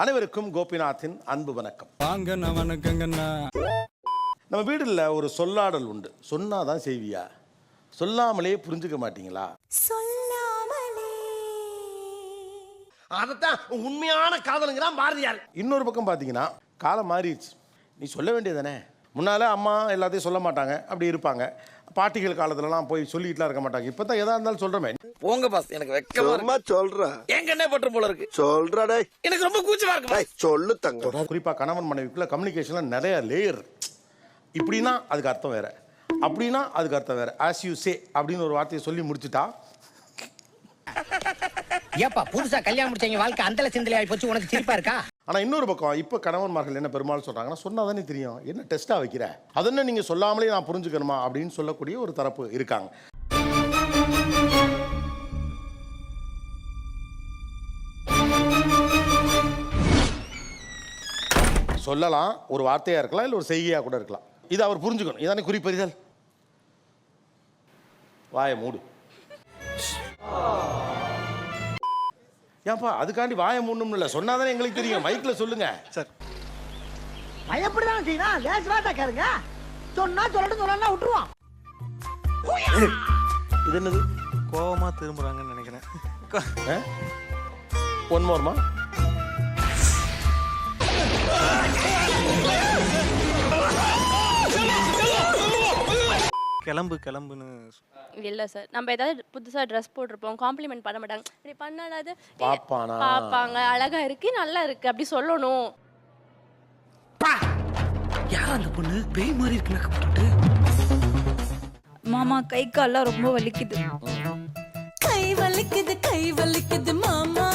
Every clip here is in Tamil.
அனைவருக்கும் கோபிநாத்தின் அன்பு வணக்கம். வாங்கண்ணா வணக்கங்கண்ணா. நம்ம வீடுல ஒரு சொல்லாடல் உண்டு. சொன்னாதான் செய்வியா, சொல்லாமலே புரிஞ்சுக்க மாட்டீங்களா? அதத்தான் உண்மையான காதலுங்கிறான் பாரதியார். இன்னொரு பக்கம் பார்த்தீங்கன்னா காலம் மாறிடுச்சு, நீ சொல்ல வேண்டியதானே. முன்னால அம்மா எல்லாத்தையும் சொல்ல மாட்டாங்க, அப்படி இருப்பாங்க. பாட்டிகள் காலத்துலலாம் போய் சொல்லிட்டுலாம் இருக்க மாட்டாங்க. இப்போ தான் எதா இருந்தாலும் சொல்கிறோமே. போங்க பாஸ், எனக்கு வெக்கமா சொல்றேன். என் கண்ணே பற்று போல இருக்கு. சொல்றடே, எனக்கு ரொம்ப கூச்சமா இருக்கு. சொல்லு தங்க. குறிப்பாக கணவன் மனைவிக்குள்ள கம்யூனிகேஷன்ல நிறைய லேயர். இப்படின்னா அதுக்கு அர்த்தம் வேற, அப்படின்னா அதுக்கு அர்த்தம் வேற. ஆஸ் யூ சே அப்படின்னு ஒரு வார்த்தையை சொல்லி முடிச்சுட்டா, ஏப்பா புதுசா கல்யாணம் முடிச்சவங்க வாழ்க்கை அந்தல சிந்தலை ஆகி போச்சு, உனக்கு சிரிப்பா இருக்கா? ஆனால் இன்னொரு பக்கம் இப்போ கணவன்மார்கள் என்ன பெரும்பாலும் சொல்கிறாங்கன்னா, சொன்னால் தானே தெரியும், என்ன டெஸ்ட்டாக வைக்கிற, அதென்ன நீங்கள் சொல்லாமலே நான் புரிஞ்சுக்கணுமா அப்படின்னு சொல்லக்கூடிய ஒரு தரப்பு இருக்காங்க. சொல்லலாம், ஒரு வார்த்தையாக இருக்கலாம், இல்லை ஒரு செய்கையாக கூட இருக்கலாம். இது அவர் புரிஞ்சுக்கணும். இதானே குறிப்பறிதல். வாயை மூடு. ஏன்பா அதுக்காண்டி வாயை மூடணும் இல்லை, சொன்னாதானே எங்களுக்கு தெரியும். மைக்கில் சொல்லுங்க சார். பயப்படதான் செய்யணும், லேசுவாட்டா கேளுங்க. சொன்னா சொல்லட்டும், சொல்லலாம் விட்டுருவான். இது என்னது? கோவமா திரும்புறாங்கன்னு நினைக்கிறேன். ஒன் மோர்மா. கிளம்பு கிளம்புன்னு இல்ல சார், நம்ம ஏதாவது புதுசா ட்ரெஸ் போட்டிருப்போம், காம்ப்ளிமெண்ட் பண்ண மாட்டாங்க. இப்படி பண்ணாலாவது பாப்பானா பாப்பாங்க, அழகா இருக்கு, நல்லா இருக்கு அப்படி சொல்லணும். யார் அந்த பொண்ணு பேய் மாதிரி இருக்கு மேக்கப் போட்டுட்டு? மாமா கை கால்லாம் ரொம்ப வலிக்குது. கை வலிக்குது, கை வலிக்குது மாமா.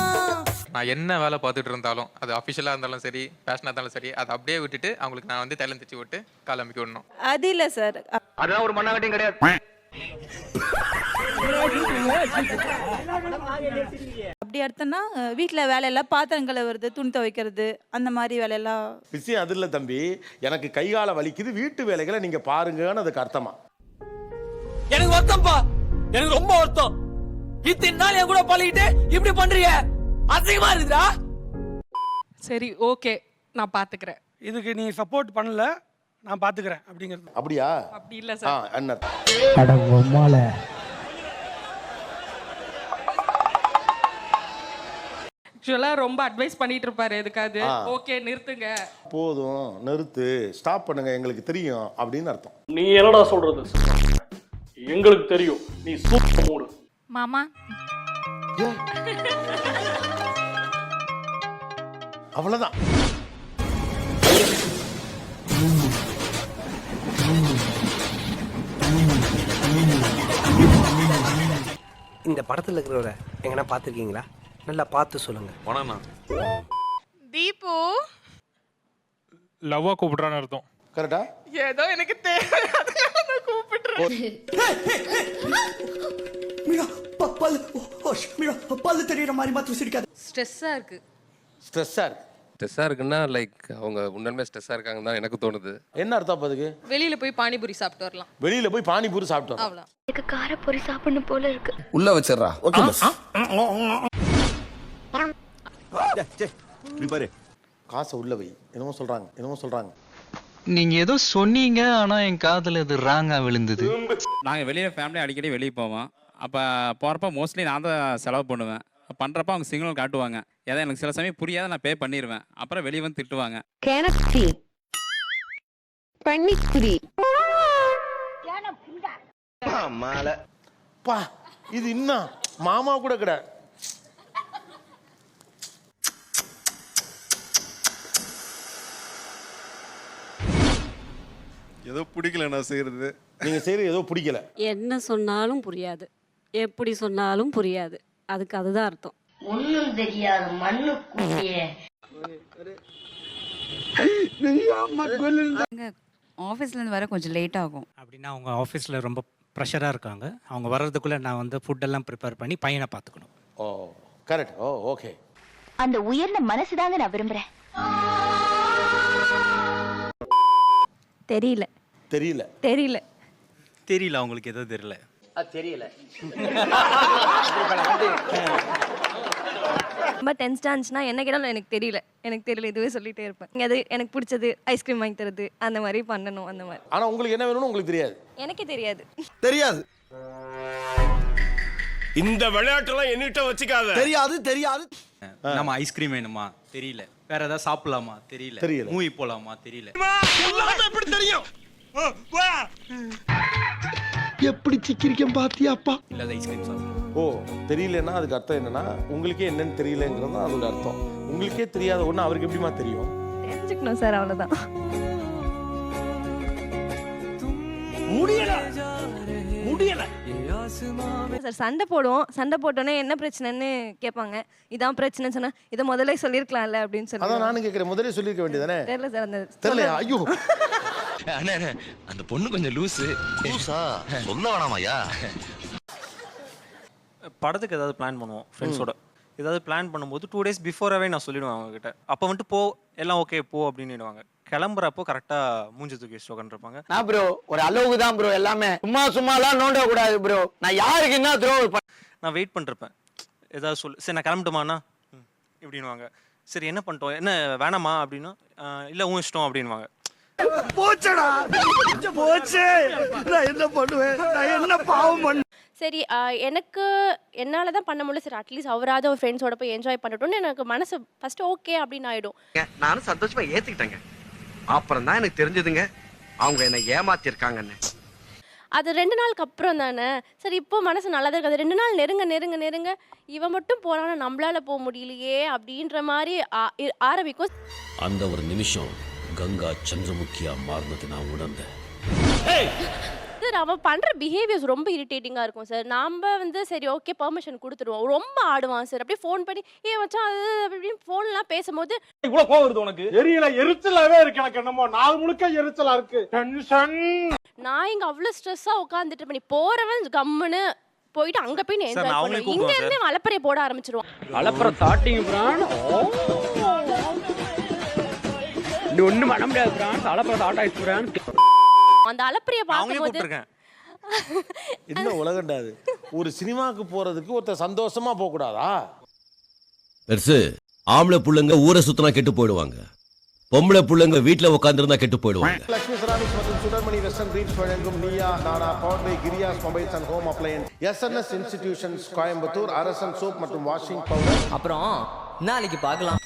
நான் என்ன வேலை பார்த்துட்டு இருந்தாலும், அது அஃபிஷியலாக இருந்தாலும் சரி, பேஷனாக இருந்தாலும் சரி, அதை அப்படியே விட்டுட்டு அவங்களுக்கு நான் வந்து தைலம் தச்சு விட்டு கால் அமைக்க விடணும். அது இல்ல சார், அதான் ஒரு மண்ணாங்கட்டியும் கிடையாது. அப்படி அர்த்தம்னா வீட்டுல வேலையெல்லாம் பாத்திரங்களை வருது, துணி துவைக்கிறது, அந்த மாதிரி வேலையெல்லாம். விஷயம் அது இல்லை தம்பி. எனக்கு கைகால வலிக்குது, வீட்டு வேலைகளை நீங்க பாருங்கன்னு அதுக்கு அர்த்தமா? எனக்கு வருத்தம்ப்பா, எனக்கு ரொம்ப வருத்தம். இத்தனை நாள் என் கூட பழகிட்டு இப்படி பண்றீங்க, அசிங்கமா இருக்குதா? சரி ஓகே, நான் பாத்துக்கிறேன். இதுக்கு நீ சப்போர்ட் பண்ணல, நான் பாத்துக்கிறேன் அப்படிங்கிறது. அப்படியா? அப்படி இல்ல சார். என்ன ஆக்சுவலா ரொம்ப அட்வைஸ் பண்ணிட்டு இருப்பாரு எதுக்காது. ஓகே நிறுத்துங்க, போதும் நிறுத்து, ஸ்டாப் பண்ணுங்க, எங்களுக்கு தெரியும் அப்படின்னு அர்த்தம். நீ என்னடா சொல்றது? எங்களுக்கு தெரியும், நீ சூப்பர் மூடு. மாமா அவ்வளவுதான். இந்த படத்துல இருக்கிறவரை எங்கன்னா பாத்துருக்கீங்களா? நல்லா பார்த்து சொல்லுங்க. போனா தீபு லவ்வா கூப்பிடுறான்னு அர்த்தம். கரெக்டா? ஏதோ எனக்கு தேவை, அதனால நான் கூப்பிடுறேன். ஸ்ட்ரெஸ்ஸா இருக்கு. ஸ்ட்ரெஸ்ஸா இருக்கு. ஸ்ட்ரெஸ்ஸாக இருக்குன்னா லைக் அவங்க உண்மையுமே ஸ்ட்ரெஸ்ஸாக இருக்காங்கன்னு தான் எனக்கு தோணுது. என்ன அர்த்தம் அப்ப அதுக்கு? வெளியில போய் பானிபூரி சாப்பிட்டு வரலாம். வெளியில போய் பானிபூரி சாப்பிட்டோம். அவ்வளோ. எனக்கு காரப்பொரி சாப்பிடணும் போல இருக்கு. உள்ள வச்சிடுறா. Okay miss. நீ பாரு, காசை உள்ள வை. என்னமோ சொல்றாங்க, என்னமோ சொல்றாங்க. நீங்க ஏதோ சொன்னீங்க, ஆனா என் காதுல இது ராங்கா விழுந்தது. நாங்க வெளியே ஃபேமிலி அடிக்கடி வெளியே போவோம். அப்ப போறப்ப மோஸ்ட்லி நான் தான் செலவு பண்ணுவேன். பண்றப்ப அவங்க சிக்னல் காட்டுவாங்க. ஏதாவது எனக்கு சில சமயம் புரியாத நான் பே பண்ணிடுவேன். அப்புறம் வெளியே வந்து திட்டுவாங்க. பா இது இன்னும் மாமா கூட கிடையாது. ஏதோ பிடிக்கல நான் செய்யறது. நீங்க செய்யறது ஏதோ பிடிக்கல. என்ன சொன்னாலும் புரியாது, எப்படி சொன்னாலும் புரியாது, அதுக்கு அதுதான் அர்த்தம். ஒண்ணும் தெரியாது மண்ணு குட்டியே. ஆஃபீஸ்ல இருந்து வர கொஞ்சம் லேட் ஆகும். அப்படின்னா அவங்க ஆஃபீஸில் ரொம்ப ப்ரெஷராக இருக்காங்க. அவங்க வர்றதுக்குள்ளே நான் வந்து ஃபுட்டெல்லாம் ப்ரிப்பேர் பண்ணி பையனை பார்த்துக்கணும். ஓ கரெக்ட். ஓ ஓகே. அந்த உயர்ந்த மனசுதாங்க நான் விரும்புறேன். தெரியல தெரியல தெரியல தெரியல, அவங்களுக்கு எதோ தெரியல. தெரியல. ரொம்ப டென்ஸ்டாக இருந்துச்சுன்னா என்ன கேட்டாலும் எனக்கு தெரியல இதுவே சொல்லிட்டே இருப்பேன். அது எனக்கு பிடிச்சது ஐஸ்கிரீம் வாங்கி தரது அந்த மாதிரி பண்ணணும் அந்த மாதிரி. ஆனா உங்களுக்கு என்ன வேணும்னு உங்களுக்கு தெரியாது. எனக்கே தெரியாது. தெரியாது. இந்த விளையாட்டெல்லாம் என்கிட்ட வச்சுக்காத. தெரியாது. நம்ம ஐஸ்கிரீம் வேணுமா தெரியல, வேற ஏதாவது சாப்பிடலாமா தெரியல, மூவி போலாமா தெரியல. எப்படி தெரியும்? எப்படி சிக்கிரிக்கம் பாத்தியாப்பா? இல்லாத ஐஸ்கிரீம் சாப்பிடலாம். ஓ தெரியலன்னா அதுக்கு அர்த்தம் என்னன்னா உங்களுக்கே என்னன்னு தெரியலங்கிறது தான் அதோட அர்த்தம். உங்களுக்கே தெரியாத ஒன்று அவருக்கு எப்படிமா தெரியும்? தெரிஞ்சுக்கணும் சார், அவ்வளோதான். முடியல சார் சண்டை போட்டோன்னே என்ன பிரச்சனைன்னு கேட்பாங்க. இதான் பிரச்சனைன்னு சொன்னா இதை முதல்ல சொல்லியிருக்கலாம்ல அப்படின்னு சொல்லி. அதான் நானும் கேட்குறேன், முதலே சொல்லியிருக்க வேண்டியதானே? தெரியல சார், அந்த தெரியலையா? ஐயோ அந்த பொண்ணு கொஞ்சம் லூசா சொல்ல வேணாமையா. படத்துக்கு ஏதாவது பிளான் பண்ணுவோம் ஃப்ரெண்ட்ஸோட. ஏதாவது பிளான் பண்ணும்போது 2 days பிஃபோராகவே நான் சொல்லிடுவேன் அவங்ககிட்ட. அப்போ வந்துட்டு போ எல்லாம் ஓகே போ அப்படின்னுடுவாங்க. கிளம்புறப்போ கரெக்டாக மூஞ்சி தூக்கி வச்சு உட்காந்துருப்பாங்க. நான் ப்ரோ ஒரு அளவுக்கு தான் ப்ரோ எல்லாமே. சும்மாலாம் நோண்ட கூடாது ப்ரோ. நான் யாருக்கு என்ன த்ரோ நான் வெயிட் பண்ணிருப்பேன். ஏதாவது சரி நான் கிளம்பட்டுமாண்ணா இப்படின்வாங்க. சரி என்ன பண்ணிட்டோம், என்ன வேணாமா அப்படின்னா இல்லை உன் இஷ்டம் அப்படின்வாங்க. போச்சடா போச்சு. நான் என்ன பண்ணுவேன்? நான் என்ன பாவம் பண்ண? சரி எனக்கு என்னால் தான் பண்ண முடியல. சரி அட்லீஸ்ட் அவராவது ஒரு ஃப்ரெண்ட்ஸோட போய் என்ஜாய் பண்ணட்டும்னு எனக்கு மனசு ஃபஸ்ட்டு ஓகே அப்படின்னு ஆகிடும். நானும் சந்தோஷமா ஏத்துக்கிட்டேங்க. அப்புறம் தான் எனக்கு தெரிஞ்சதுங்க அவங்க என்ன ஏமாத்திருக்காங்கன்னு. அது 2 நாளுக்கு அப்புறம் தானே. சரி இப்போ மனசு நல்லா தான் இருக்காது. 2 நாள் நெருங்க இவன் மட்டும் போறானா நம்மளால போக முடியலையே அப்படின்ற மாதிரி ஆரம்பிக்கும். அந்த ஒரு நிமிஷம் கங்கா சந்திரமுகியா மாறினது நான் உணர்ந்தேன். சார் அவன் பண்ணுற பிஹேவியர்ஸ் ரொம்ப இரிட்டேட்டிங்காக இருக்கும் சார். நாம் வந்து சரி ஓகே பெர்மிஷன் கொடுத்துருவோம். ரொம்ப ஆடுவான் சார். அப்படியே ஃபோன் பண்ணி மச்சான் அது அப்படின்னு ஃபோன்லாம் பேசும்போது இவ்வளவு கோவம் வருது உனக்கு? தெரியல, எரிச்சலாவே இருக்கு எனக்கு. என்னமோ நாள் முழுக்க எரிச்சலா இருக்கு. டென்ஷன். நான் இங்கே அவ்வளோ ஸ்ட்ரெஸ்ஸாக உட்காந்துட்டு பண்ணி போகிறவன் கம்முன்னு போயிட்டு அங்கே போய் என்ஜாய் பண்ணுவேன். இங்கே இருந்து வளப்பறையை போட ஆரம்பிச்சிருவான். வளப்பற ஸ்டார்டிங் பிரான் நீ ஒண்ணும் பண்ண முடியாது பிரான். வளப்பற ஸ்டார்ட் ஆயிடுச்சு பிரான். அந்த அலப்பறையை பார்க்கும்போது என்ன உலகண்டாது. ஒரு சினிமாவுக்கு போறதுக்கு ஒருத்தர் சந்தோஷமா போக கூடாதா? பெருசு ஆம்பளை புள்ளைங்க ஊரை சுத்தினா கெட்டு போயிடுவாங்க. பொம்பளை புள்ளைங்க வீட்டுல உட்காந்துருந்தா கெட்டு போயிடுவாங்க. லட்சுமி செராமிக்ஸ் மற்றும் சுடர்மணி வெஸ்டர்ன் ரீச் வழங்கும் Neeya Naana power by Kriyas mobiles and home appliances, SNS institutions Coimbatore, Arasan soap மற்றும் வாஷிங் பவுடர். அப்புறம் நாளைக்கு பார்க்கலாம்.